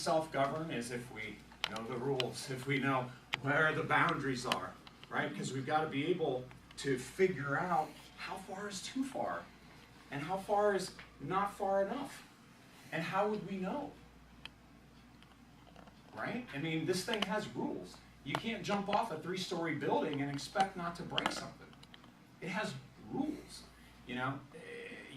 self-govern is if we know the rules, if we know where the boundaries are, right? Because we've got to be able to figure out how far is too far and how far is not far enough. And how would we know? Right? I mean, this thing has rules. You can't jump off a 3-story building and expect not to break something. It has rules. You know,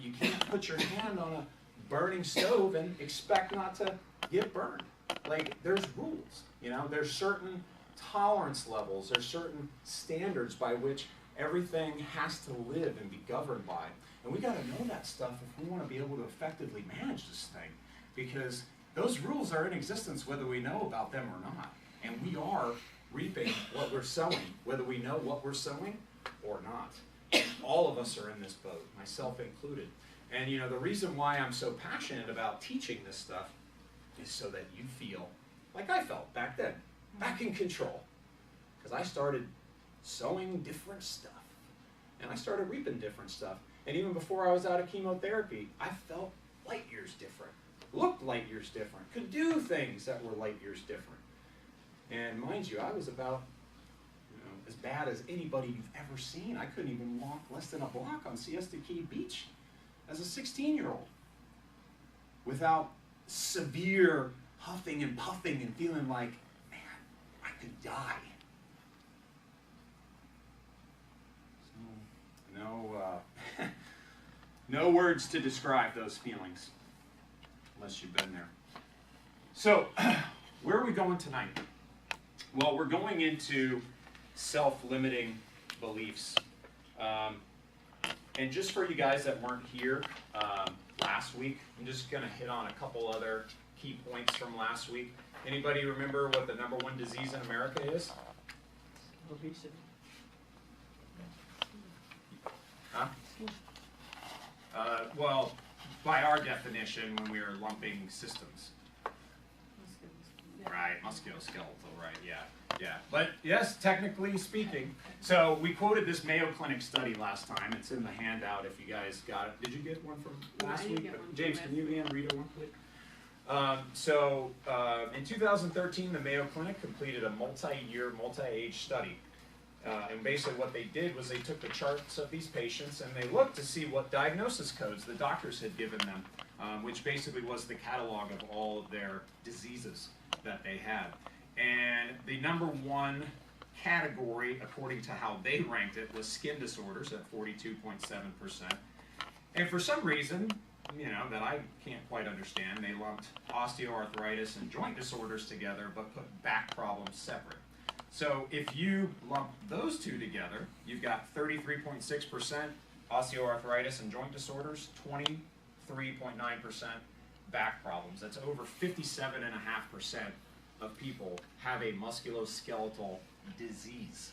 you can't put your hand on a burning stove and expect not to get burned. Like, there's rules. You know, there's certain tolerance levels, there's certain standards by which everything has to live and be governed by. And we got to know that stuff if we want to be able to effectively manage this thing, because those rules are in existence whether we know about them or not. And we are reaping what we're sowing, whether we know what we're sowing or not. And all of us are in this boat, myself included. And you know, the reason why I'm so passionate about teaching this stuff is so that you feel like I felt back then, back in control. Because I started sowing different stuff, and I started reaping different stuff. And even before I was out of chemotherapy, I felt light years different, looked light years different, could do things that were light years different. And mind you, I was about, as bad as anybody you've ever seen. I couldn't even walk less than a block on Siesta Key Beach as a 16-year-old without severe huffing and puffing and feeling like, man, I could die. So, no words to describe those feelings, unless you've been there. So, where are we going tonight? Well, we're going into self-limiting beliefs. And just for you guys that weren't here last week, I'm just going to hit on a couple other key points from last week. Anybody remember what the #1 disease in America is? Obesity. Huh? Well, by our definition, when we are lumping systems. Right, musculoskeletal, right, yeah. But yes, technically speaking. So we quoted this Mayo Clinic study last time. It's in the handout if you guys got it. Did you get one from last week? James, can you read it one, please? In 2013, the Mayo Clinic completed a multi-year, multi-age study. And basically what they did was they took the charts of these patients and they looked to see what diagnosis codes the doctors had given them, which basically was the catalog of all of their diseases that they had. And the #1 category, according to how they ranked it, was skin disorders at 42.7%. And for some reason, that I can't quite understand, they lumped osteoarthritis and joint disorders together, but put back problems separate. So if you lump those two together, you've got 33.6% osteoarthritis and joint disorders, 23.9% back problems. That's over 57.5% of people have a musculoskeletal disease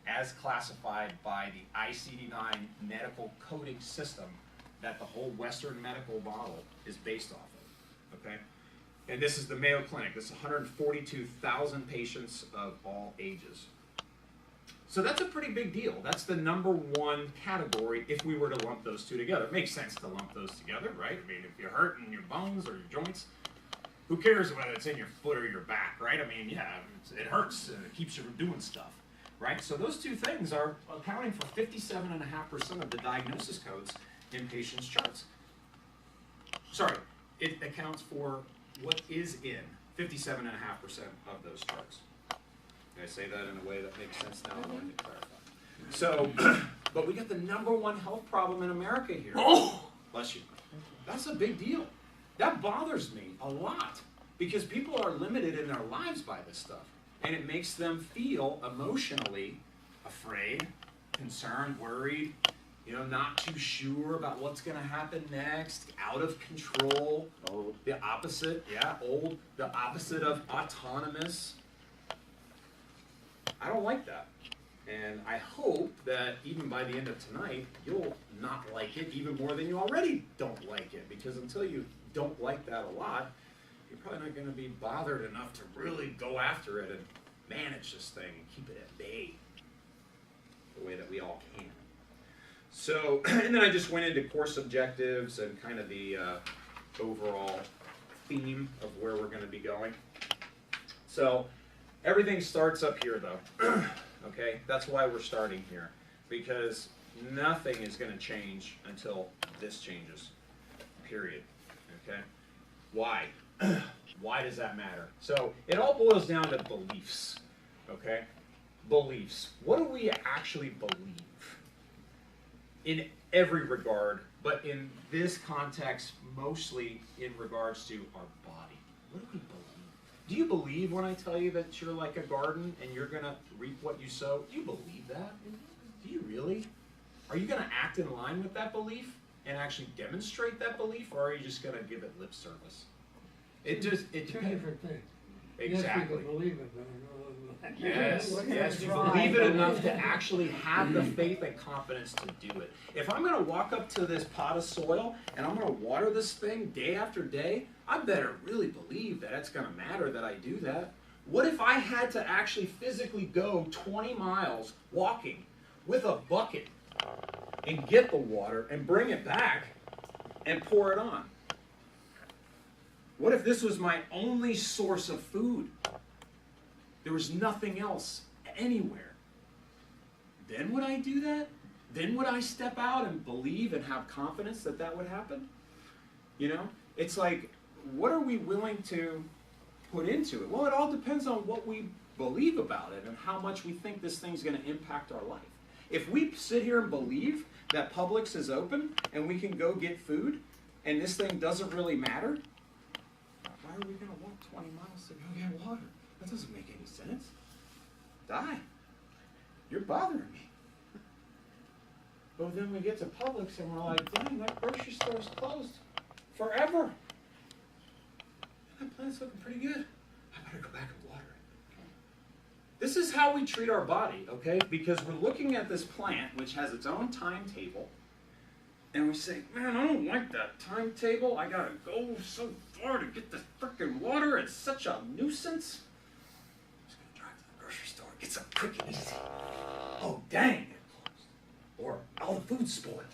as classified by the ICD-9 medical coding system that the whole Western medical model is based off of, okay? And this is the Mayo Clinic. This is 142,000 patients of all ages. So that's a pretty big deal. That's the #1 category if we were to lump those two together. It makes sense to lump those together, right? I mean, if you're hurting your bones or your joints, who cares whether it's in your foot or your back, right? I mean, yeah, it hurts and it keeps you from doing stuff, right? So those two things are accounting for 57.5% of the diagnosis codes in patients' charts. Sorry, it accounts for what is in 57.5% of those charts. Did I say that in a way that makes sense now? I wanted to clarify. So, but we got the #1 health problem in America here. Oh, bless you. That's a big deal. That bothers me a lot because people are limited in their lives by this stuff. And it makes them feel emotionally afraid, concerned, worried, not too sure about what's going to happen next, out of control. Old. The opposite, old. The opposite of autonomous. I don't like that. And I hope that even by the end of tonight, you'll not like it even more than you already don't like it. Because until you don't like that a lot, you're probably not going to be bothered enough to really go after it and manage this thing and keep it at bay the way that we all can. So, and then I just went into course objectives and kind of the overall theme of where we're going to be going. So everything starts up here, though. Okay, that's why we're starting here, because nothing is going to change until this changes. Period. Okay. Why? Why does that matter? So it all boils down to beliefs. Okay. Beliefs. What do we actually believe? In every regard, but in this context, mostly in regards to our body. What do we believe? Do you believe when I tell you that you're like a garden and you're going to reap what you sow? Do you believe that? Do you really? Are you going to act in line with that belief and actually demonstrate that belief, or are you just going to give it lip service? It Two depends. different things. Exactly. Yes, you can believe it, but I don't know. Yes, you believe it enough to actually have the faith and confidence to do it. If I'm going to walk up to this pot of soil and I'm going to water this thing day after day, I better really believe that it's going to matter that I do that. What if I had to actually physically go 20 miles walking with a bucket and get the water and bring it back and pour it on? What if this was my only source of food? There was nothing else anywhere. Then would I do that? Then would I step out and believe and have confidence that that would happen? You know, it's like, what are we willing to put into it? Well, it all depends on what we believe about it and how much we think this thing's going to impact our life. If we sit here and believe that Publix is open and we can go get food and this thing doesn't really matter, why are we going to walk 20 miles to go get water? That doesn't make any sense. Die. You're bothering me. But then we get to Publix and we're like, dang, that grocery store's closed forever. That plant's looking pretty good. I better go back and water it. This is how we treat our body, okay? Because we're looking at this plant, which has its own timetable, and we say, man, I don't like that timetable. I gotta go so far to get this frickin' water. It's such a nuisance. I'm just gonna drive to the grocery store and get some quick and easy. Oh, dang, it closed. Or, all the food's spoiled.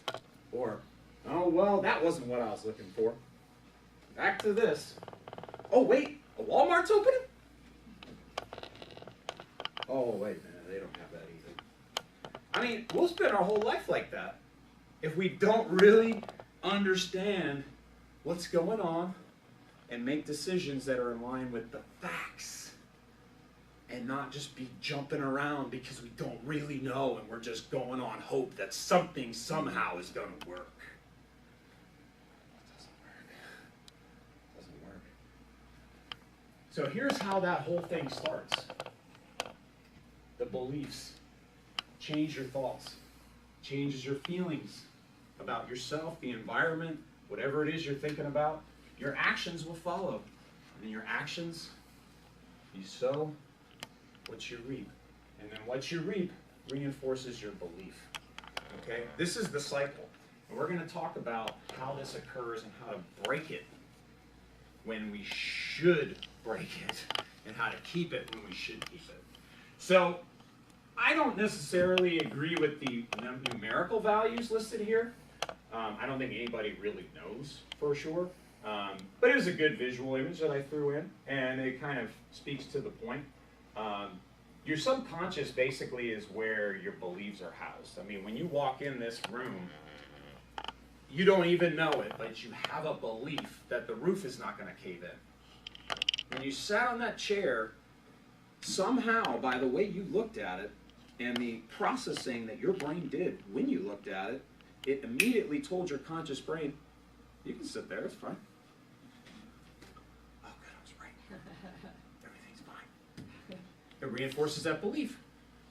Or, oh, well, that wasn't what I was looking for. Back to this. Oh, wait, a Walmart's opening? Oh, wait a minute, they don't have that either. I mean, we'll spend our whole life like that if we don't really understand what's going on and make decisions that are in line with the facts and not just be jumping around because we don't really know and we're just going on hope that something somehow is going to work. It doesn't work. So here's how that whole thing starts. The beliefs change your thoughts, changes your feelings about yourself, the environment, whatever it is you're thinking about. Your actions will follow. And in your actions, you sow what you reap. And then what you reap reinforces your belief. Okay? This is the cycle. And we're going to talk about how this occurs and how to break it when we should break it, and how to keep it when we should keep it. So, I don't necessarily agree with the numerical values listed here. I don't think anybody really knows for sure. But it was a good visual image that I threw in, and it kind of speaks to the point. Your subconscious basically is where your beliefs are housed. I mean, when you walk in this room, you don't even know it, but you have a belief that the roof is not going to cave in. When you sat on that chair, somehow, by the way you looked at it, and the processing that your brain did when you looked at it, it immediately told your conscious brain, you can sit there, it's fine. Oh, good, I was right. Everything's fine. It reinforces that belief.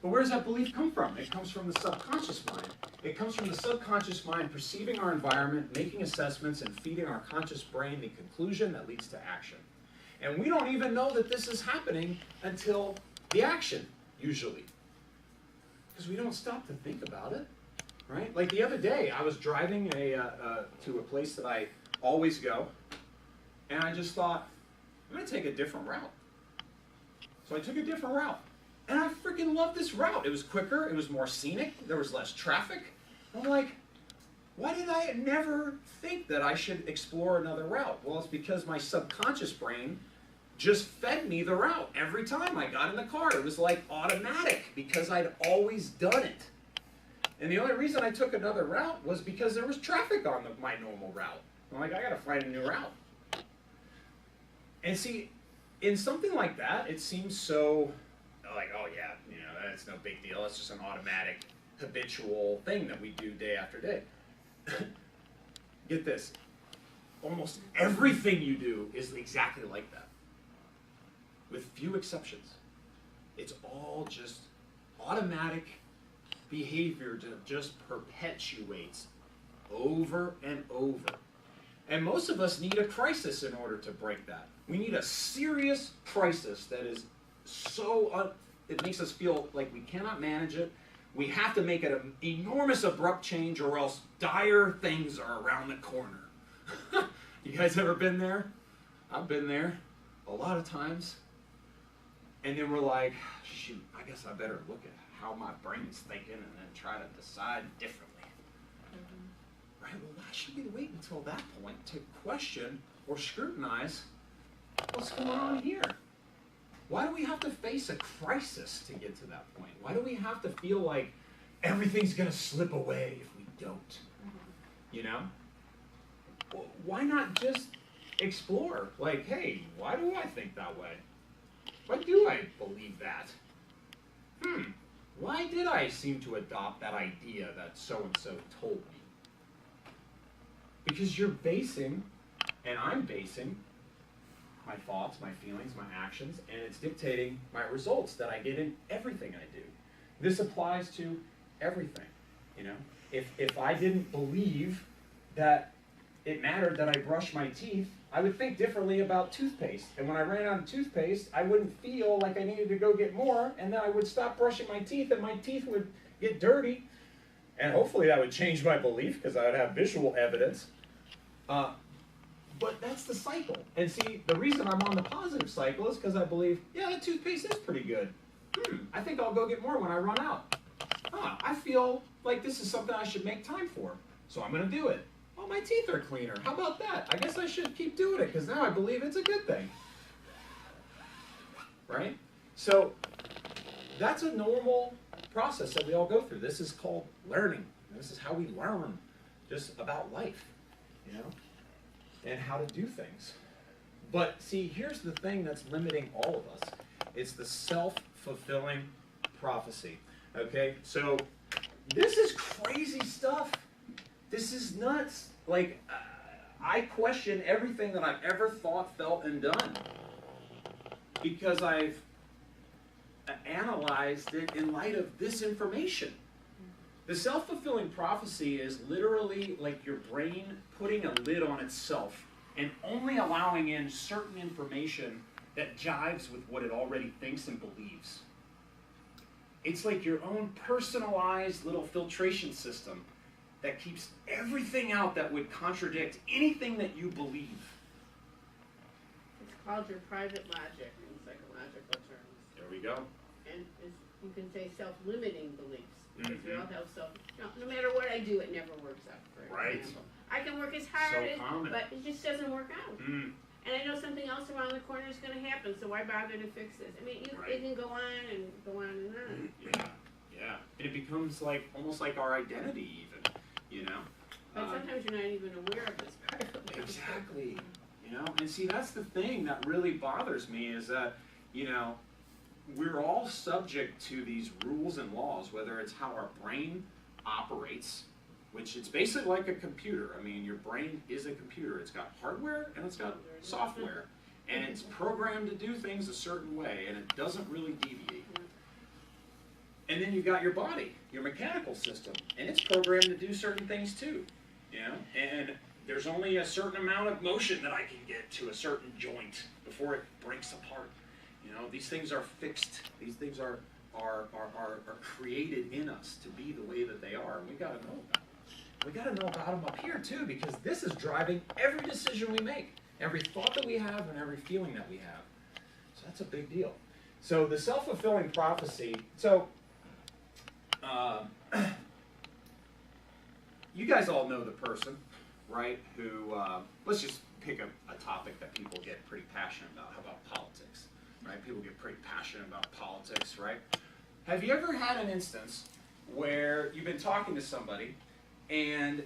But where does that belief come from? It comes from the subconscious mind. It comes from the subconscious mind perceiving our environment, making assessments, and feeding our conscious brain the conclusion that leads to action. And we don't even know that this is happening until the action, usually. Because we don't stop to think about it, right? Like the other day, I was driving to a place that I always go, and I just thought, I'm going to take a different route. So I took a different route. And I freaking loved this route. It was quicker, it was more scenic, there was less traffic. I'm like, Why did I never think that I should explore another route? Well, it's because my subconscious brain just fed me the route every time I got in the car. It was like automatic because I'd always done it. And the only reason I took another route was because there was traffic on my normal route. I'm like, I gotta find a new route. And see, in something like that, it seems so like, oh yeah, you know, that's no big deal. It's just an automatic, habitual thing that we do day after day. Get this. Almost everything you do is exactly like that. With few exceptions. It's all just automatic behavior that just perpetuates over and over. And most of us need a crisis in order to break that. We need a serious crisis that is so, it makes us feel like we cannot manage it. We have to make an enormous abrupt change or else dire things are around the corner. You guys ever been there? I've been there a lot of times. And then we're like, shoot, I guess I better look at how my brain's thinking and then try to decide differently. Right? Well, why should we wait until that point to question or scrutinize what's going on here? Why do we have to face a crisis to get to that point? Why do we have to feel like everything's going to slip away if we don't? You know? Well, why not just explore? Like, hey, why do I think that way? Why do I believe that? Why did I seem to adopt that idea that so-and-so told me? Because you're basing, and I'm basing, my thoughts, my feelings, my actions, and it's dictating my results that I get in everything I do. This applies to everything, you know? If I didn't believe that it mattered that I brush my teeth, I would think differently about toothpaste. And when I ran out of toothpaste, I wouldn't feel like I needed to go get more, and then I would stop brushing my teeth, and my teeth would get dirty. And hopefully that would change my belief, because I would have visual evidence. But that's the cycle. And see, the reason I'm on the positive cycle is because I believe, yeah, the toothpaste is pretty good. I think I'll go get more when I run out. I feel like this is something I should make time for, so I'm going to do it. Oh, my teeth are cleaner. How about that? I guess I should keep doing it because now I believe it's a good thing. Right? So that's a normal process that we all go through. This is called learning. This is how we learn just about life, you know, and how to do things. But see, here's the thing that's limiting all of us. It's the self-fulfilling prophecy. Okay? So this is crazy stuff. This is nuts. Like, I question everything that I've ever thought, felt, and done because I've analyzed it in light of this information. The self-fulfilling prophecy is literally like your brain putting a lid on itself and only allowing in certain information that jives with what it already thinks and believes. It's like your own personalized little filtration system that keeps everything out that would contradict anything that you believe. It's called your private logic in psychological terms. There we go. And you can say self-limiting beliefs. Because we Mhm. all have no matter what I do, it never works out, for Right. example. I can work as hard So common. but it just doesn't work out. Mm. And I know something else around the corner is going to happen, so why bother to fix this? I mean, Right. it can go on and go on and on. Yeah, yeah. And it becomes like almost like our identity even, you know? But sometimes you're not even aware of this part of it. Exactly. You know, and see, that's the thing that really bothers me is that, you know, we're all subject to these rules and laws, whether it's how our brain operates, which it's basically like a computer. I mean, your brain is a computer. It's got hardware and it's got software. And it's programmed to do things a certain way, and it doesn't really deviate. And then you've got your body, your mechanical system, and it's programmed to do certain things too. You know, and there's only a certain amount of motion that I can get to a certain joint before it breaks apart. You know, these things are fixed. These things are created in us to be the way that they are, and we got to know about them. We got to know about them up here too, because this is driving every decision we make, every thought that we have, and every feeling that we have. So that's a big deal. So the self-fulfilling prophecy. So. you guys all know the person, right, who, let's just pick a topic that people get pretty passionate about. How about politics, right? People get pretty passionate about politics, right? Have you ever had an instance where you've been talking to somebody and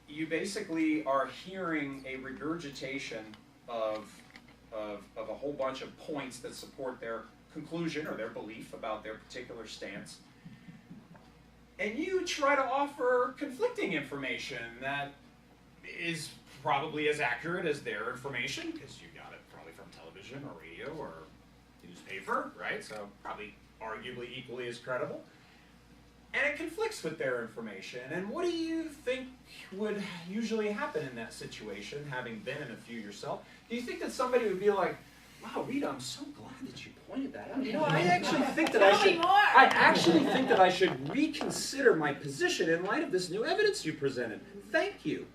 you basically are hearing a regurgitation of a whole bunch of points that support their conclusion or their belief about their particular stance, and you try to offer conflicting information that is probably as accurate as their information, because you got it probably from television or radio or newspaper, right? So probably arguably equally as credible. And it conflicts with their information. And what do you think would usually happen in that situation, having been in a few yourself? Do you think that somebody would be like, wow, Rita, I'm so glad that you pointed that out. You know, I actually think that I should reconsider my position in light of this new evidence you presented. Thank you.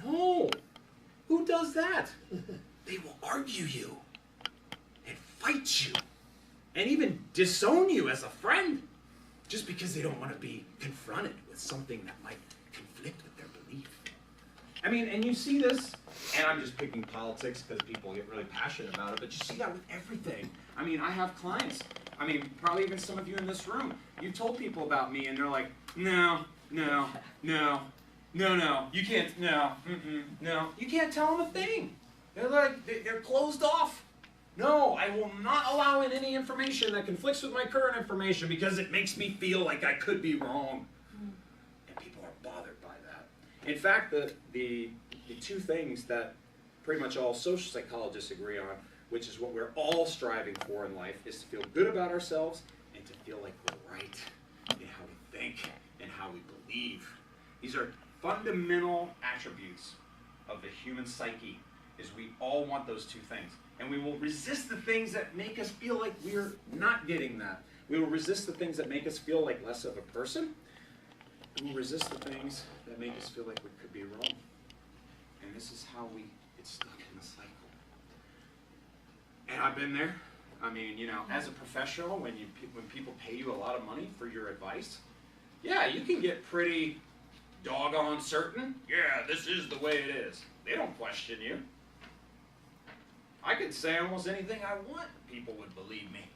No. Who does that? They will argue you and fight you and even disown you as a friend just because they don't want to be confronted with something that might conflict with their belief. I mean, and you see this, and I'm just picking politics because people get really passionate about it, but you see that with everything. I mean, I have clients, I mean, probably even some of you in this room, you told people about me and they're like, no, you can't, no. You can't tell them a thing. They're like, they're closed off. No, I will not allow in any information that conflicts with my current information because it makes me feel like I could be wrong. And people are bothered by that. In fact, the two things that pretty much all social psychologists agree on, which is what we're all striving for in life, is to feel good about ourselves and to feel like we're right in how we think and how we believe. These are fundamental attributes of the human psyche, is we all want those two things. And we will resist the things that make us feel like we're not getting that. We will resist the things that make us feel like less of a person. We will resist the things that make us feel like we could be wrong. And this is how we get stuck in the cycle. And I've been there. I mean, you know, as a professional, when people pay you a lot of money for your advice, yeah, you can get pretty doggone certain. Yeah, this is the way it is. They don't question you. I could say almost anything I want, people would believe me.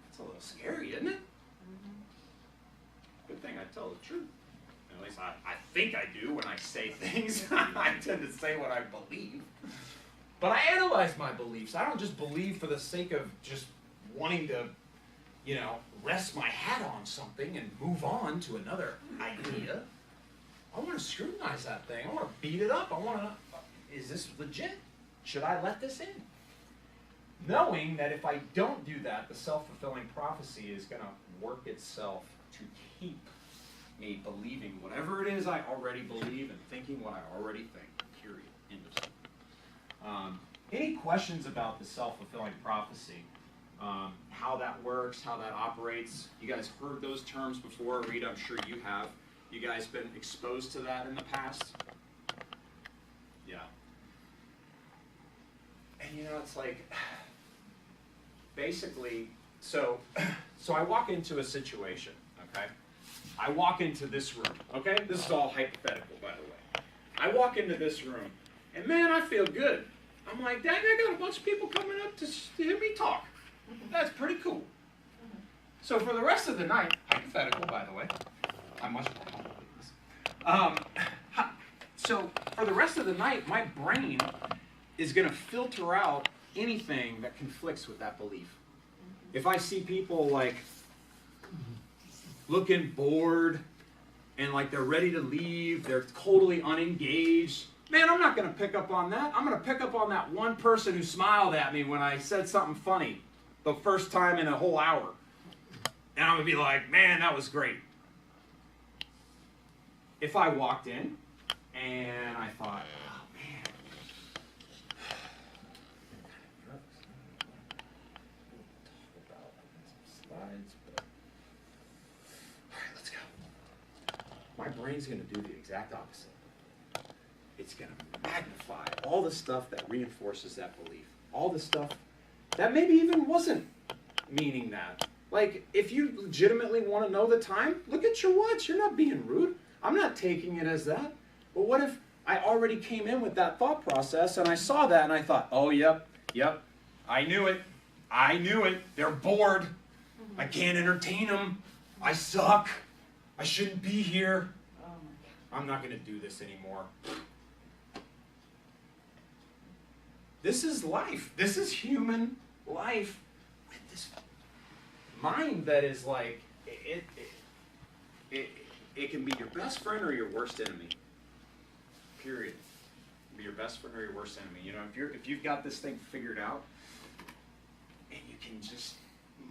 It's a little scary, isn't it? Good thing I tell the truth. At least I think I do when I say things. I tend to say what I believe. But I analyze my beliefs. I don't just believe for the sake of just wanting to, you know, rest my hat on something and move on to another idea. I want to scrutinize that thing. I want to beat it up. I want to, is this legit? Should I let this in? Knowing that if I don't do that, the self-fulfilling prophecy is going to work itself to keep me believing whatever it is I already believe and thinking what I already think. Period. End of story. Any questions about the self-fulfilling prophecy? How that works, how that operates? You guys heard those terms before. Rita, I'm sure you have. You guys been exposed to that in the past? Yeah. And you know, it's like, basically, so I walk into a situation, okay? I walk into this room, okay? This is all hypothetical, by the way. I walk into this room, and man, I feel good. I'm like, dang, I got a bunch of people coming up to hear me talk. That's pretty cool. So for the rest of the night, hypothetical, by the way, I'm much more humble than this. So for the rest of the night, my brain is going to filter out anything that conflicts with that belief. If I see people like looking bored and like they're ready to leave, they're totally unengaged, man, I'm not going to pick up on that. I'm going to pick up on that one person who smiled at me when I said something funny the first time in a whole hour. And I'm going to be like, man, that was great. If I walked in and I thought, oh, man, slides, but all right, let's go. My brain's going to do the exact opposite. It's going to magnify all the stuff that reinforces that belief. All the stuff that maybe even wasn't meaning that. Like, if you legitimately want to know the time, look at your watch. You're not being rude. I'm not taking it as that. But what if I already came in with that thought process and I saw that and I thought, oh, yep, I knew it. They're bored. I can't entertain them. I suck. I shouldn't be here. Oh my God. I'm not going to do this anymore. This is life. This is human life with this mind that is like, it can be your best friend or your worst enemy. Period. It can be your best friend or your worst enemy. You know, if you've got this thing figured out, and you can just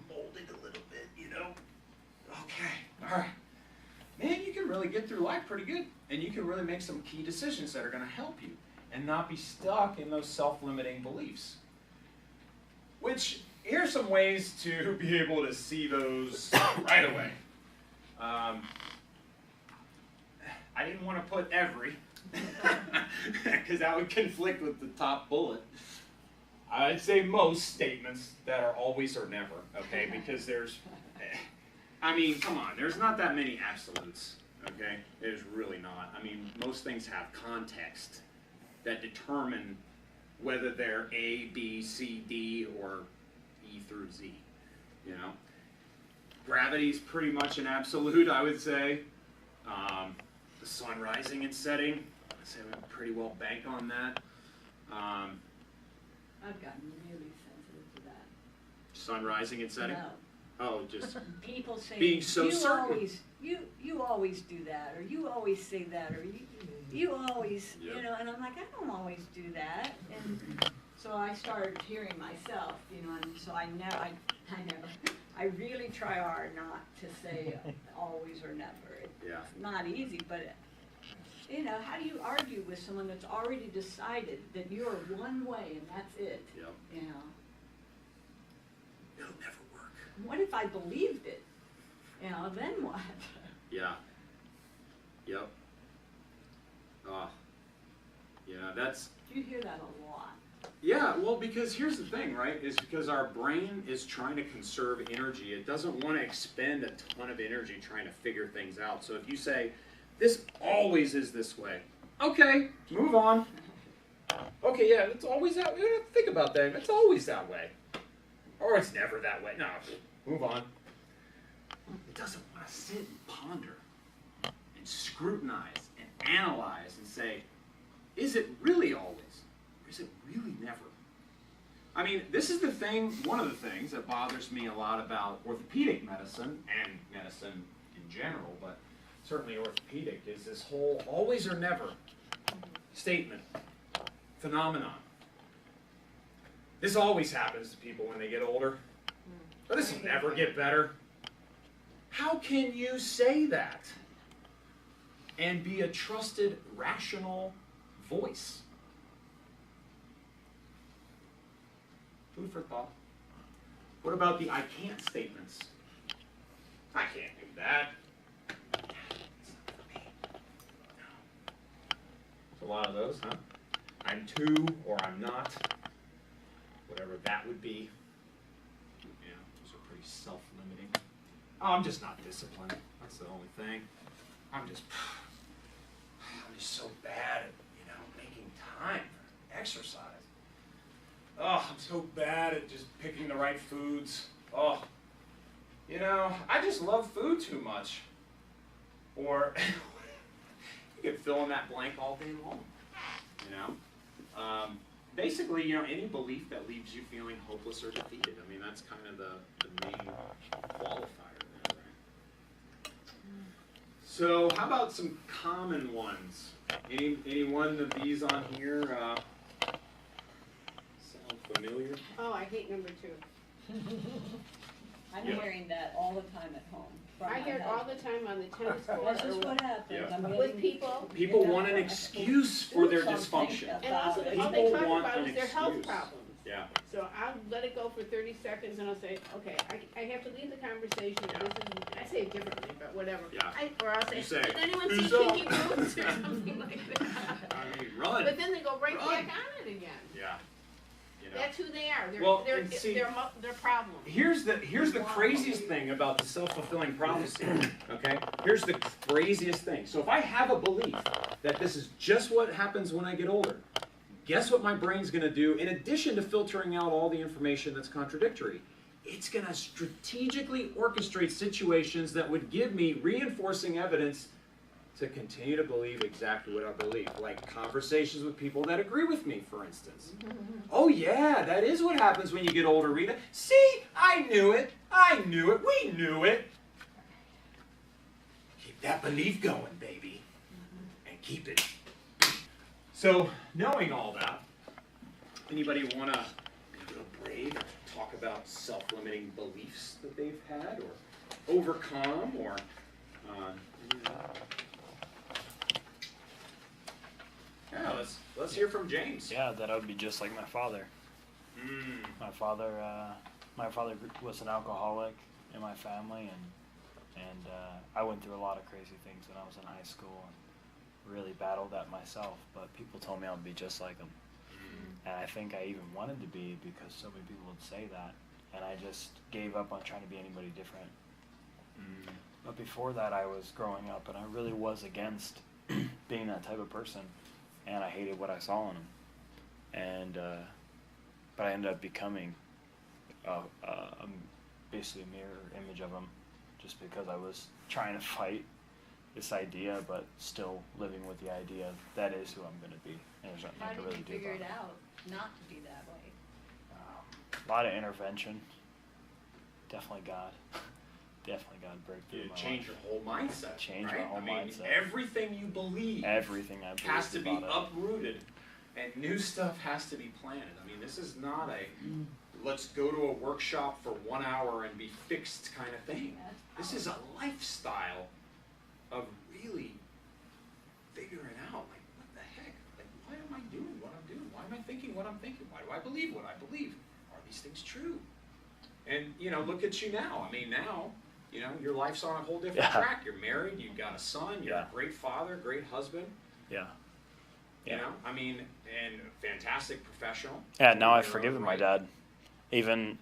mold it a little bit, you know, okay, all right, man, you can really get through life pretty good, and you can really make some key decisions that are going to help you, and not be stuck in those self-limiting beliefs. Which, here's some ways to be able to see those right away. I didn't want to put every, because that would conflict with the top bullet. I'd say most statements that are always or never, okay? Because there's, I mean, come on, there's not that many absolutes, okay? There's really not. I mean, most things have context that determine whether they're A, B, C, D, or E through Z, you know? Gravity's pretty much an absolute, I would say. The sun rising and setting, I'd say we pretty well bank on that. I've gotten really sensitive to that. Sun rising and setting? No. Oh, just People say, being so you certain. always, you always do that, or you always say that, or you always, Yep. you know, and I'm like, I don't always do that. And so I started hearing myself, you know, and so I really try hard not to say always or never. Yeah. It's not easy, but, you know, how do you argue with someone that's already decided that you're one way and that's it? Yep. You know, It'll never work. what if I believed it? You know, then what? Yeah. Yep. Yeah, that's... You hear that a lot. Yeah, well, because here's the thing, right? Is because our brain is trying to conserve energy. It doesn't want to expend a ton of energy trying to figure things out. So if you say, this always is this way. Okay, move on. Okay, yeah, it's always that way. Think about that. It's always that way. Or it's never that way. No, move on. It doesn't want to sit and ponder and scrutinize and analyze and say, is it really always? Or is it really never? I mean, this is the thing, one of the things that bothers me a lot about orthopedic medicine and medicine in general, but certainly orthopedic, is this whole always or never statement, phenomenon. This always happens to people when they get older. But this will never get better. How can you say that and be a trusted, rational voice? Food for thought. What about the I can't statements? I can't do that. It's not for me. No. There's a lot of those, huh? I'm too, or I'm not. Whatever that would be. Yeah, those are pretty self-limiting. Oh, I'm just not disciplined. That's the only thing. I'm just so bad at, making time for exercise. Oh, I'm so bad at just picking the right foods. Oh, I just love food too much. Or you could fill in that blank all day long. Basically, any belief that leaves you feeling hopeless or defeated. I mean, that's kind of the main qualifier there, right? So, how about some common ones? Any one of these on here sound familiar? Oh, I hate number 2. I'm Yeah. hearing that all the time at home. from I my hear it all the husband. time on the tennis court This is or what happens. Yeah. I'm with getting- people. People want an excuse for their Do something dysfunction. And also, about it. all they People talk want about an is their health excuse. problems. Yeah. So I'll let it go for 30 seconds and I'll say, okay, I have to leave the conversation. Yeah. I say it differently, but whatever. Yeah. Or I'll say, You say, did anyone see "Who's up?" Kinky Boots or something like that. I mean, run. But then they go right Run. back on it again. Yeah. You know? That's who they are. They're, Well, they're, and see- they're problems. Here's the craziest thing about the self-fulfilling prophecy, okay? Here's the craziest thing. So if I have a belief that this is just what happens when I get older, guess what my brain's going to do? In addition to filtering out all the information that's contradictory, it's going to strategically orchestrate situations that would give me reinforcing evidence to continue to believe exactly what I believe. Like conversations with people that agree with me, for instance. Oh yeah, that is what happens when you get older, Rita. See, I knew it. I knew it. We knew it. Keep that belief going, baby. And keep it. So, knowing all that, anybody want to be a little brave and talk about self-limiting beliefs that they've had or overcome or yeah, let's hear from James. Yeah, that I would be just like my father. My father was an alcoholic in my family, and I went through a lot of crazy things when I was in high school and really battled that myself. But people told me I would be just like him, and I think I even wanted to be because so many people would say that, and I just gave up on trying to be anybody different. But before that, I was growing up, and I really was against being that type of person. And I hated what I saw in him, and but I ended up becoming basically a mirror image of him, just because I was trying to fight this idea, but still living with the idea that is who I'm going to be, and there's nothing How I can did really you do figure about it it. out not to be that way? A lot of intervention, definitely God. Definitely got to break through You my change your whole mindset. Change right? my whole mindset. Everything you believe Everything I believe has to be about it. uprooted, and new stuff has to be planted. I mean, this is not a let's go to a workshop for 1 hour and be fixed kind of thing. This is a lifestyle of really figuring out, like, what the heck? Like, why am I doing what I'm doing? Why am I thinking what I'm thinking? Why do I believe what I believe? Are these things true? And, look at you now. I mean, now, your life's on a whole different track. You're married, you've got a son, you're a great father, great husband. Yeah. You know, I mean, and fantastic professional. Yeah, now I've forgiven my dad. Even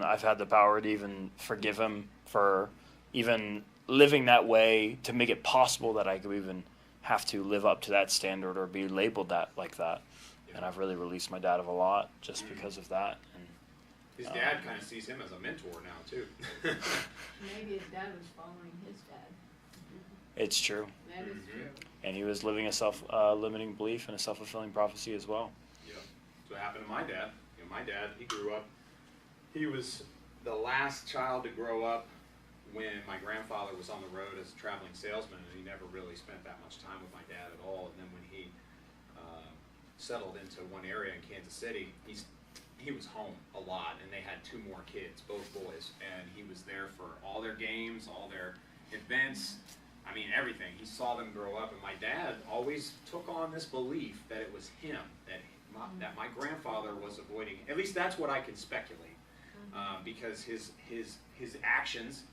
I've had the power to even forgive him for even living that way, to make it possible that I could even have to live up to that standard or be labeled that like that. Yeah. And I've really released my dad of a lot just because of that. And his dad kind of sees him as a mentor now too. Maybe his dad was following his dad. It's true. That is true. And he was living a self-limiting belief and a self-fulfilling prophecy as well. Yeah. That's what happened to my dad. My dad, he grew up, he was the last child to grow up when my grandfather was on the road as a traveling salesman, and he never really spent that much time with my dad at all. And then when he settled into one area in Kansas City, he was home a lot, and they had 2 more kids, both boys, and he was there for all their games, all their events, I mean everything. He saw them grow up, and my dad always took on this belief that it was him, that my grandfather was avoiding. At least that's what I can speculate, because his actions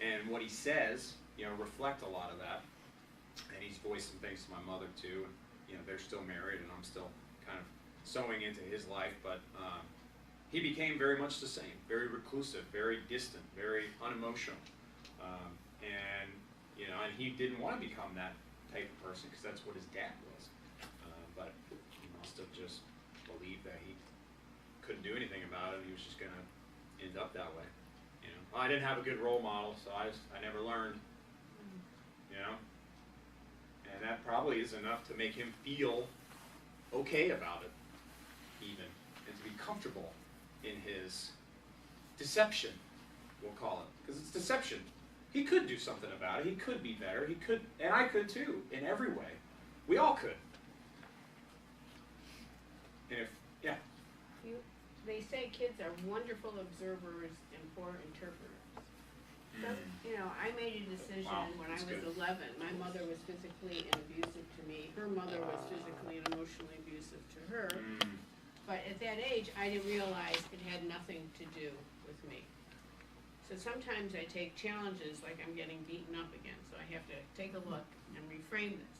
and what he says, reflect a lot of that. And he's voiced some things to my mother too. And, they're still married, and I'm still kind of sowing into his life. But he became very much the same, very reclusive, very distant, very unemotional, and and he didn't want to become that type of person because that's what his dad was. But he must have just believed that he couldn't do anything about it. He was just going to end up that way. Well, I didn't have a good role model, so I never learned. And that probably is enough to make him feel okay about it, even, and to be comfortable in his deception, we'll call it, because it's deception. He could do something about it. He could be better. He could, and I could too, in every way. We all could. And They say kids are wonderful observers and poor interpreters. So, I made a decision when I was 11. My mother was physically and abusive to me. Her mother was physically and emotionally abusive to her. But at that age, I didn't realize it had nothing to do with me. So sometimes I take challenges like I'm getting beaten up again. So I have to take a look and reframe this.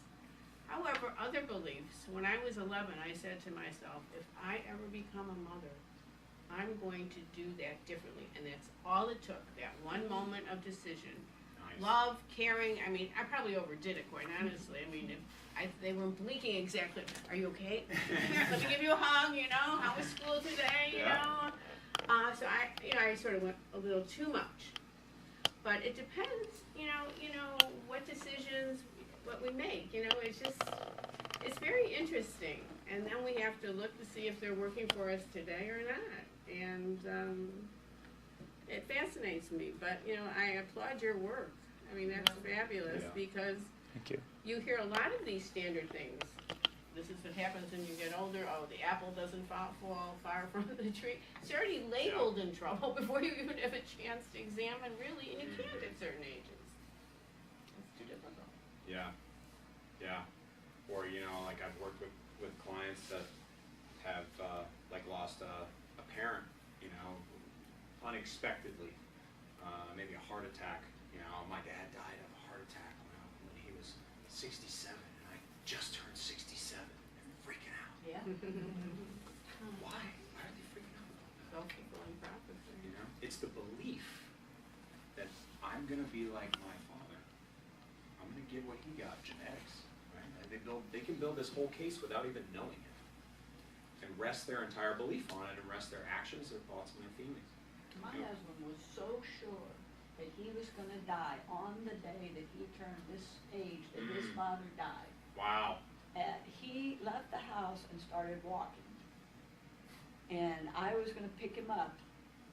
However, other beliefs, when I was 11, I said to myself, if I ever become a mother, I'm going to do that differently. And that's all it took, that one moment of decision. Nice. Love, caring, I mean, I probably overdid it, quite honestly. I mean, they were blinking exactly, are you okay? Here, let me give you a hug, you know, how was school today, you know? So I sort of went a little too much. But it depends, you know, what decisions, what we make, you know, it's very interesting. And then we have to look to see if they're working for us today or not. And it fascinates me, but, you know, I applaud your work. I mean, that's fabulous because Thank you. you hear a lot of these standard things. This is what happens when you get older. Oh, the apple doesn't fall far from the tree. It's already labeled in trouble before you even have a chance to examine really, and you can't at certain ages. It's too difficult. Yeah, yeah. Or, you know, like I've worked with clients that have like lost a parent, you know, unexpectedly, maybe a heart attack. You know, my dad died of a heart attack when he was 67, and I just turned 67. They're freaking out. Yeah. Why? Why are they freaking out? Self-fulfilling prophecy. You know, it's the belief that I'm gonna be like my father. I'm gonna get what he got, genetics. Right? They can build this whole case without even knowing it, and rest their entire belief on it, and rest their actions, their thoughts, and their feelings. My husband was so sure that he was gonna die on the day that he turned this age, that his father died. Wow. And he left the house and started walking. And I was gonna pick him up,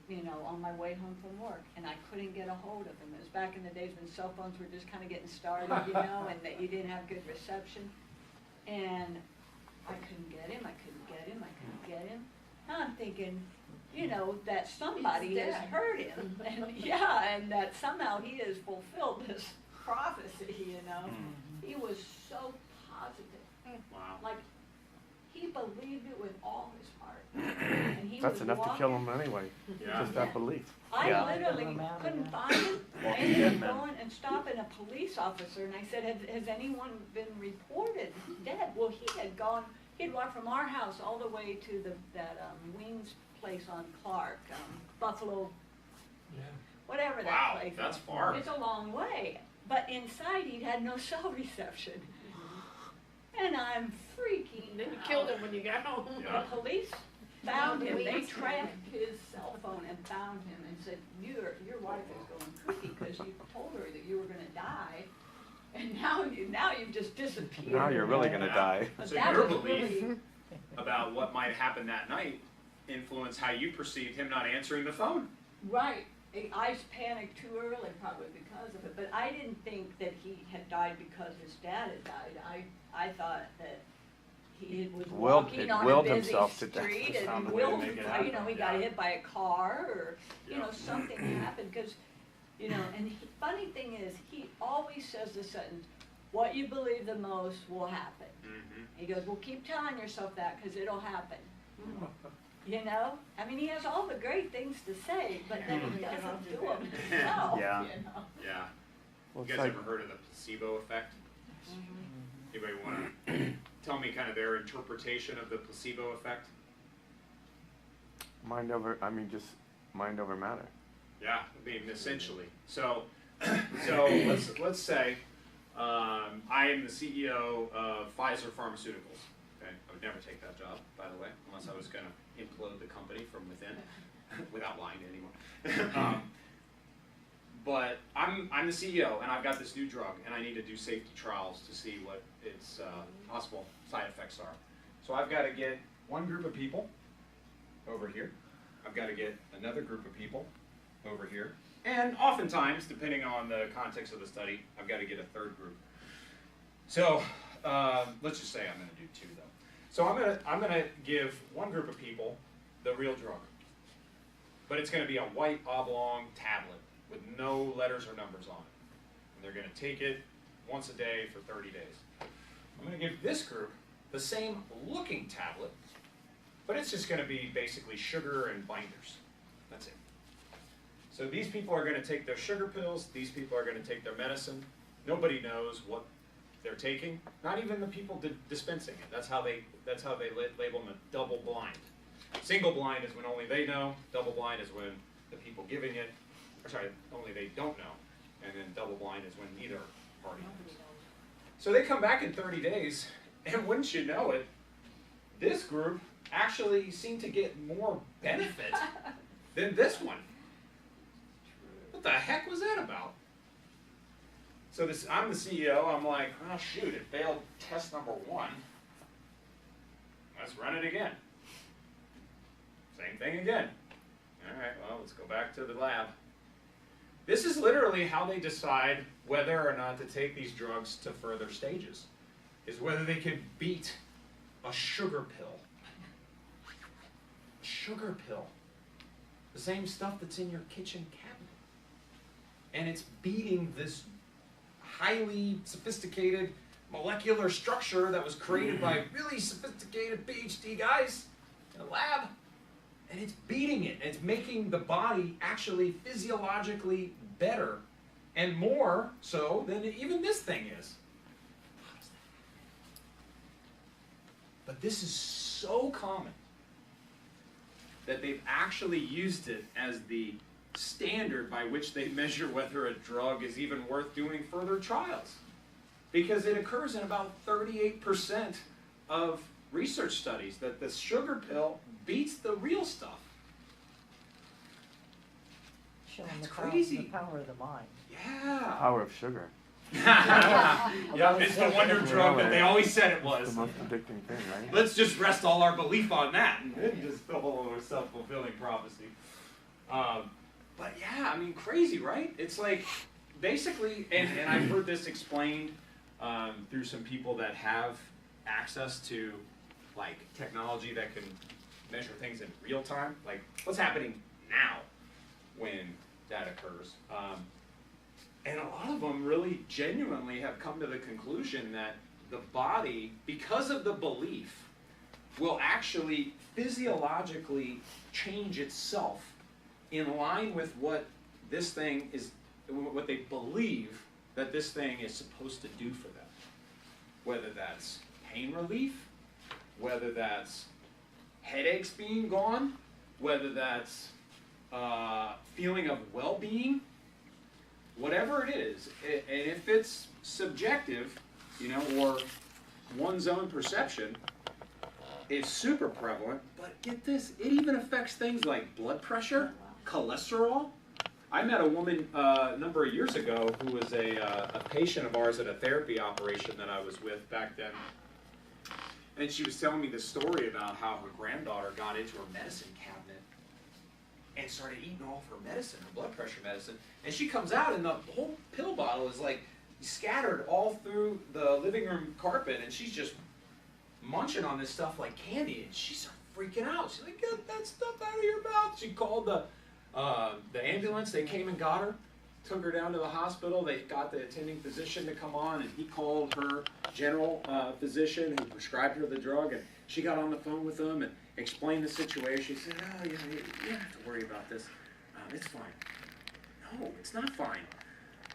you know, on my way home from work, and I couldn't get a hold of him. It was back in the days when cell phones were just kinda getting started, you know, and that you didn't have good reception. And I couldn't get him. And I'm thinking, you know, that somebody has heard him, and that somehow he has fulfilled this prophecy, you know. He was so positive. Wow. Like, he believed it with all his heart. And he That's was enough to walking. kill him anyway. Yeah. Just that belief. I Yeah. literally couldn't find him. I ended up going and stopping a police officer, and I said, has anyone been reported dead? Well, he'd walked from our house all the way to that Wings place on Clark, Buffalo, whatever that Wow, place that's is. far. It's a long way. But inside, he'd had no cell reception. And I'm freaking Then you out. killed him when you got home. Yeah. The police found him. They Wings. tracked his cell phone and found him and said, your wife is going kooky because you told her that you were gonna die, and now you've just disappeared. Now you're really gonna die. But So that your was belief really, about what might happen that night influenced how you perceived him not answering the phone. right. I panicked too early, probably because of it, but I didn't think that he had died because his dad had died. I thought that he was walking on a willed busy himself to death. street Just found and a way to willed, make it you happen. know, he got Yeah. hit by a car or, you Yeah. know, something happened, because, you know, and funny thing is, he always says the sentence, what you believe the most will happen. Mm-hmm. He goes, well, keep telling yourself that, because it'll happen. You know? I mean, he has all the great things to say, but then he doesn't do them himself, Yeah. you know? Yeah. Well, You it's guys like, ever heard of the placebo effect? Mm-hmm. Anybody want to tell me kind of their interpretation of the placebo effect? just mind over matter. Yeah, I mean, essentially. So let's say I am the CEO of Pfizer Pharmaceuticals. Okay, I would never take that job, by the way, unless I was going to implode the company from within, without lying to anyone. But I'm the CEO, and I've got this new drug, and I need to do safety trials to see what its possible side effects are. So I've got to get one group of people over here. I've got to get another group of people over here. And oftentimes, depending on the context of the study, I've got to get a third group. So let's just say I'm going to do two, though. So I'm gonna give one group of people the real drug, but it's going to be a white oblong tablet with no letters or numbers on it. And they're going to take it once a day for 30 days. I'm going to give this group the same looking tablet, but it's just going to be basically sugar and binders. That's it. So these people are going to take their sugar pills. These people are going to take their medicine. Nobody knows what they're taking. Not even the people dispensing it. That's how they label them a double blind. Single blind is when only they know. Double blind is when the people giving it, or sorry, only they don't know. And then double blind is when neither party knows. So they come back in 30 days, and wouldn't you know it, this group actually seemed to get more benefit than this one. What the heck was that about? So I'm the CEO, I'm like, oh shoot, it failed test number 1. Let's run it again. Same thing again. All right, well, let's go back to the lab. This is literally how they decide whether or not to take these drugs to further stages, is whether they can beat a sugar pill. A sugar pill. The same stuff that's in your kitchen cabinet. And it's beating this highly sophisticated molecular structure that was created by really sophisticated PhD guys in a lab. And it's beating it. It's making the body actually physiologically better and more so than even this thing is. But this is so common that they've actually used it as the standard by which they measure whether a drug is even worth doing further trials. Because it occurs in about 38% of research studies that the sugar pill beats the real stuff. Showing That's the crazy. The power of the mind. Yeah. Power of sugar. Yeah, it's the wonder drug that they always said it It's was. the most addicting thing, right? Let's just rest all our belief on that and then just follow a self-fulfilling prophecy. But yeah, I mean, crazy, right? It's like, basically, and I've heard this explained through some people that have access to, like, technology that can measure things in real time. Like, what's happening now when that occurs? And a lot of them really genuinely have come to the conclusion that the body, because of the belief, will actually physiologically change itself in line with what this thing is, what they believe that this thing is supposed to do for them. Whether that's pain relief, whether that's headaches being gone, whether that's feeling of well-being, whatever it is, and if it's subjective, you know, or one's own perception, it's super prevalent. But get this, it even affects things like blood pressure, cholesterol. I met a woman a number of years ago who was a patient of ours at a therapy operation that I was with back then. And she was telling me this story about how her granddaughter got into her medicine cabinet and started eating all of her medicine, her blood pressure medicine. And she comes out and the whole pill bottle is like scattered all through the living room carpet, and she's just munching on this stuff like candy, and she started freaking out. She's like, get that stuff out of your mouth. She called the ambulance. They came and got her, took her down to the hospital. They got the attending physician to come on, and he called her general physician who prescribed her the drug, and she got on the phone with him and explained the situation. She said, oh, you don't have to worry about this. It's fine. No, it's not fine.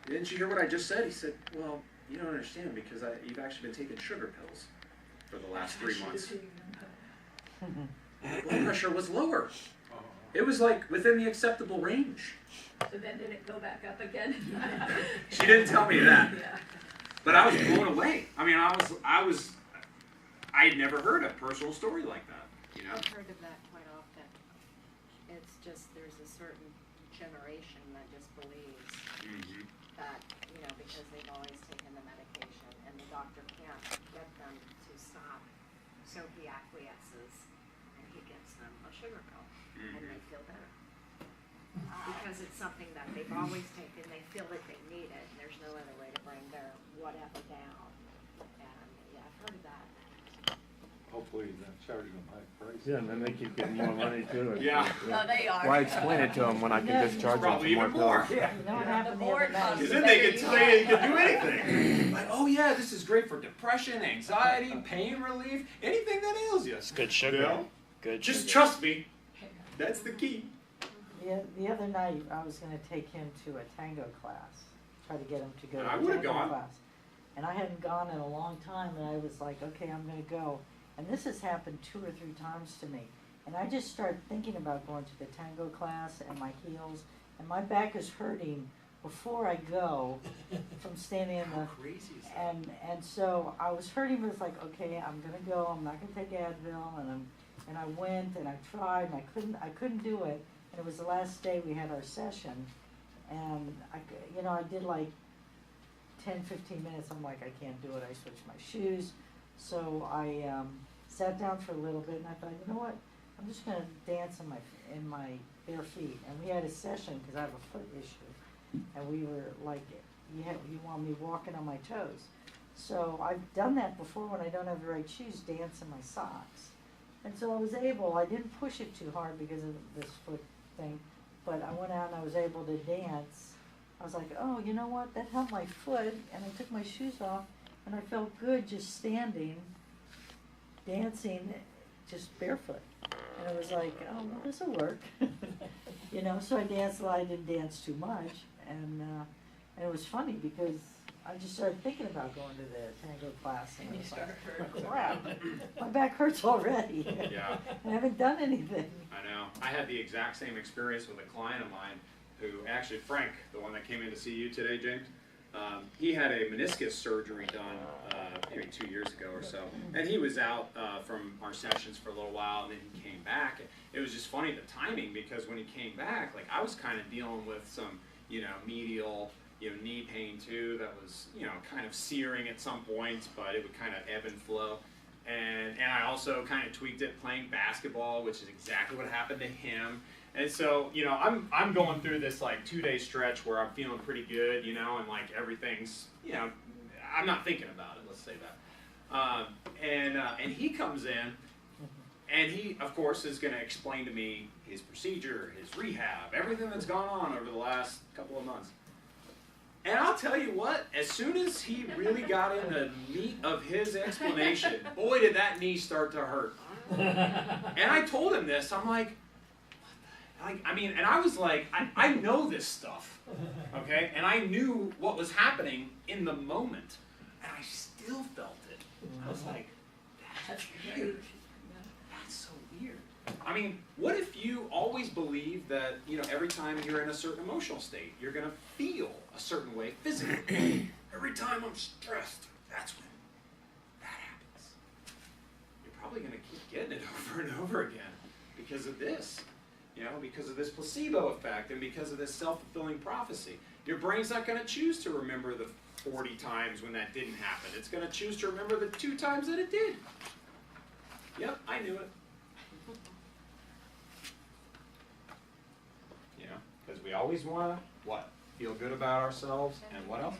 Didn't you hear what I just said? He said, well, you don't understand because you've actually been taking sugar pills for the last 3 months. Blood pressure was lower. It was like within the acceptable range. So then did it go back up again? She didn't tell me that. Yeah. But I was blown away. I mean, I had never heard a personal story like that, you know? I've heard of that quite often. It's just, there's a certain generation that just believes that, you know, because they've always taken the medication and the doctor can't get them to stop, so he acquiesces and he gives them a sugar pill and they feel better. Because it's something that they've always taken, they feel that they need it, and there's no other way to bring their whatever down. And yeah, I've heard of that. Hopefully he's not charging them high prices. Yeah, and then they keep getting more money too. Yeah. No, they are. Why explain it to them when I can just charge them Probably for even more more. pills? Yeah. You know what The happened the board other night? comes. Because then they could say you could do anything. Like, oh yeah, this is great for depression, anxiety, pain relief, anything that ails you. It's good sugar. You know? Good Just sugar. trust me. That's the key. The other night, I was gonna take him to a tango class, try to get him to go to I a would've tango gone. class. And I hadn't gone in a long time, and I was like, okay, I'm gonna go. And this has happened 2 or 3 times to me. And I just started thinking about going to the tango class and my heels, and my back is hurting before I go from standing in the, Crazy is that? and so I was hurting, but it's like, okay, I'm gonna go, I'm not gonna take Advil, and I went and I tried and I couldn't do it. And it was the last day we had our session, and I did like 10, 15 minutes, I'm like, I can't do it, I switched my shoes. So I sat down for a little bit and I thought, you know what, I'm just gonna dance in my bare feet. And we had a session, cause I have a foot issue, and we were like, you want me walking on my toes. So I've done that before when I don't have the right shoes, dance in my socks. And so I was able, I didn't push it too hard because of this foot thing, but I went out and I was able to dance. I was like, oh, you know what, that helped my foot, and I took my shoes off, and I felt good just standing, dancing, just barefoot. And it was like, oh, well, this'll work. So I danced a lot, I didn't dance too much, and it was funny because I just started thinking about going to the tango class, and I was like, crap, my back hurts already. Yeah. I haven't done anything. I know. I had the exact same experience with a client of mine who, actually Frank, the one that came in to see you today, James, he had a meniscus surgery done maybe 2 years ago or so. And he was out from our sessions for a little while, and then he came back. It was just funny, the timing, because when he came back, like, I was kind of dealing with some, medial, knee pain too, that was, kind of searing at some points, but it would kind of ebb and flow. And I also kind of tweaked it playing basketball, which is exactly what happened to him. And so, I'm going through this like 2-day stretch where I'm feeling pretty good, and like everything's, I'm not thinking about it, let's say that. And he comes in, and he, of course, is going to explain to me his procedure, his rehab, everything that's gone on over the last couple of months. And I'll tell you what, as soon as he really got in the meat of his explanation, boy, did that knee start to hurt. And I told him this, I'm like, and I was like, I know this stuff, okay? And I knew what was happening in the moment, and I still felt it. I was like, that's weird. That's so weird. What if you always believe that, every time you're in a certain emotional state, you're going to feel a certain way physically? Every time I'm stressed, that's when that happens. You're probably going to keep getting it over and over again because of this. Because of this placebo effect and because of this self-fulfilling prophecy. Your brain's not going to choose to remember the 40 times when that didn't happen. It's going to choose to remember the 2 times that it did. Yep, I knew it. Because we always want to, what? Feel good about ourselves, and what else?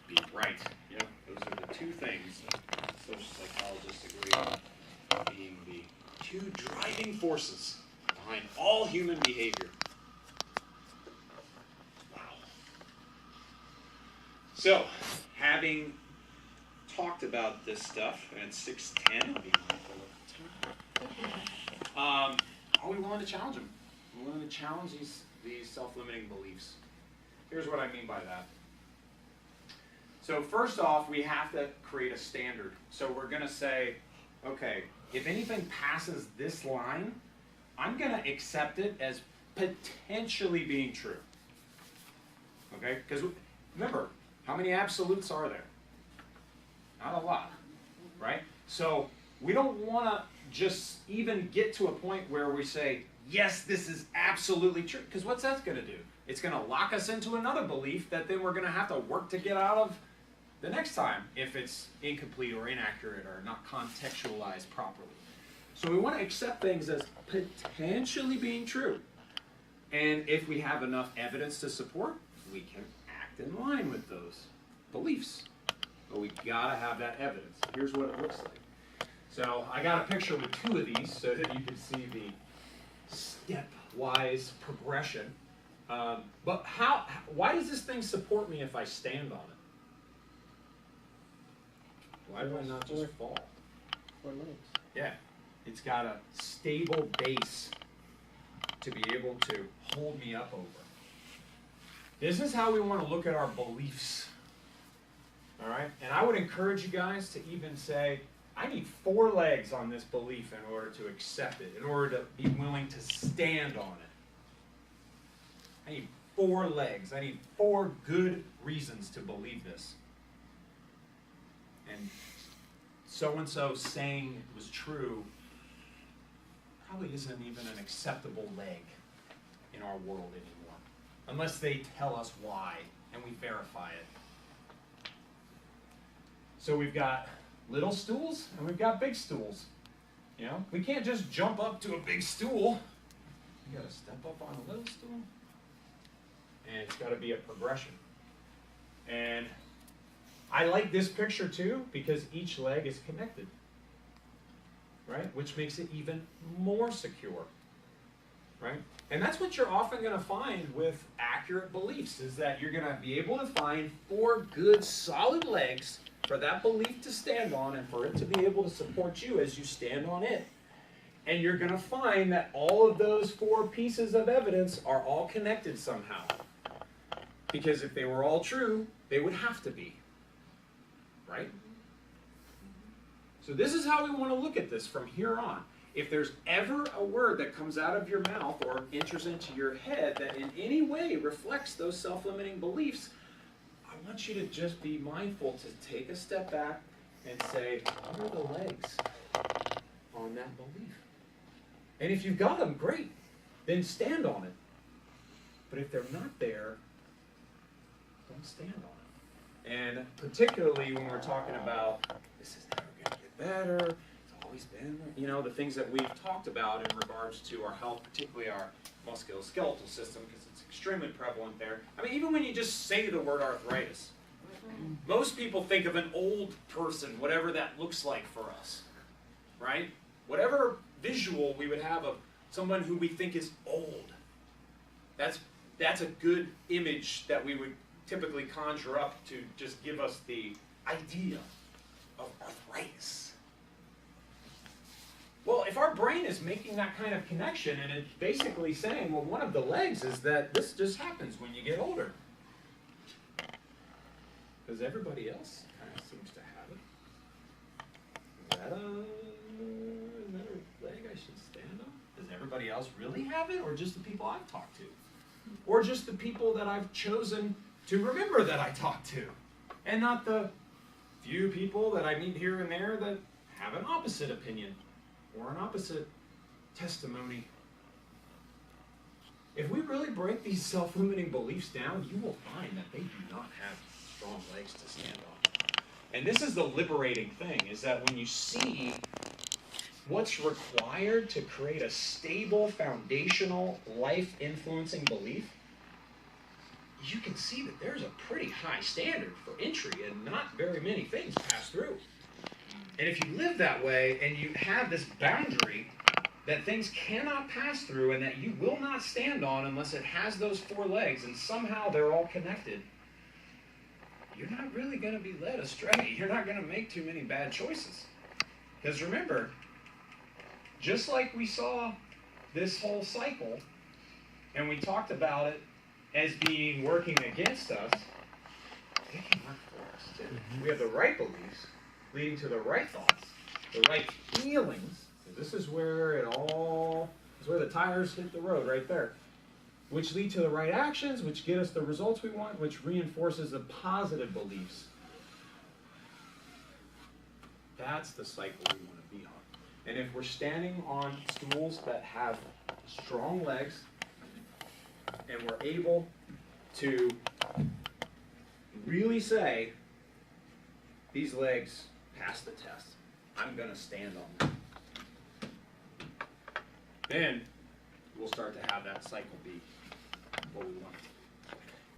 Be right. Yep, those are the 2 things social psychologists agree on being the 2 driving forces behind all human behavior. Wow. So, having talked about this stuff, and it's 6:10, I'll be mindful of time. Are we willing to challenge them? We're willing to challenge these self-limiting beliefs. Here's what I mean by that. So first off, we have to create a standard. So we're going to say, okay, if anything passes this line, I'm going to accept it as potentially being true. Okay? Because remember, how many absolutes are there? Not a lot, right? So we don't want to just even get to a point where we say, yes, this is absolutely true. Because what's that going to do? It's going to lock us into another belief that then we're going to have to work to get out of the next time if it's incomplete or inaccurate or not contextualized properly. So we want to accept things as potentially being true. And if we have enough evidence to support, we can act in line with those beliefs. But we got to have that evidence. Here's what it looks like. So I got a picture with 2 of these so that you can see the stepwise progression. But why does this thing support me if I stand on it? Why do I not just fall? 4 legs. Yeah, it's got a stable base to be able to hold me up over. This is how we want to look at our beliefs. All right? And I would encourage you guys to even say, I need 4 legs on this belief in order to accept it, in order to be willing to stand on it. I need 4 legs. I need 4 good reasons to believe this. And so-and-so saying it was true probably isn't even an acceptable leg in our world anymore, unless they tell us why and we verify it. So we've got little stools and we've got big stools. You know, we can't just jump up to a big stool. You gotta step up on a little stool. And it's gotta be a progression. And I like this picture too because each leg is connected, right? Which makes it even more secure, right? And that's what you're often gonna find with accurate beliefs, is that you're gonna be able to find 4 good solid legs for that belief to stand on and for it to be able to support you as you stand on it. And you're going to find that all of those 4 pieces of evidence are all connected somehow. Because if they were all true, they would have to be. Right? So this is how we want to look at this from here on. If there's ever a word that comes out of your mouth or enters into your head that in any way reflects those self-limiting beliefs, I want you to just be mindful to take a step back and say, what are the legs on that belief? And if you've got them, great. Then stand on it. But if they're not there, don't stand on it. And particularly when we're talking about, this is never going to get better, it's always been, you know, the things that we've talked about in regards to our health, particularly our musculoskeletal system, because it's extremely prevalent there. I mean, even when you just say the word arthritis, most people think of an old person, whatever that looks like for us, right? Whatever visual we would have of someone who we think is old, that's a good image that we would typically conjure up to just give us the idea of arthritis. Well, if our brain is making that kind of connection and it's basically saying, well, one of the legs is that this just happens when you get older. Because everybody else kind of seems to have it. Is that a leg I should stand on? Does everybody else really have it, or just the people I've talked to? Or just the people that I've chosen to remember that I talked to? And not the few people that I meet here and there that have an opposite opinion or an opposite testimony. If we really break these self-limiting beliefs down, you will find that they do not have strong legs to stand on. And this is the liberating thing, is that when you see what's required to create a stable, foundational, life-influencing belief, you can see that there's a pretty high standard for entry and not very many things pass through. And if you live that way and you have this boundary that things cannot pass through and that you will not stand on unless it has those 4 legs and somehow they're all connected, you're not really going to be led astray. You're not going to make too many bad choices. Because remember, just like we saw this whole cycle, and we talked about it as being working against us, it can work for us too. We have the right beliefs leading to the right thoughts, the right feelings. This is where this is where the tires hit the road right there, which lead to the right actions, which get us the results we want, which reinforces the positive beliefs. That's the cycle we want to be on. And if we're standing on stools that have strong legs, and we're able to really say, these legs pass the test, I'm going to stand on them, then we'll start to have that cycle be what we want it to be.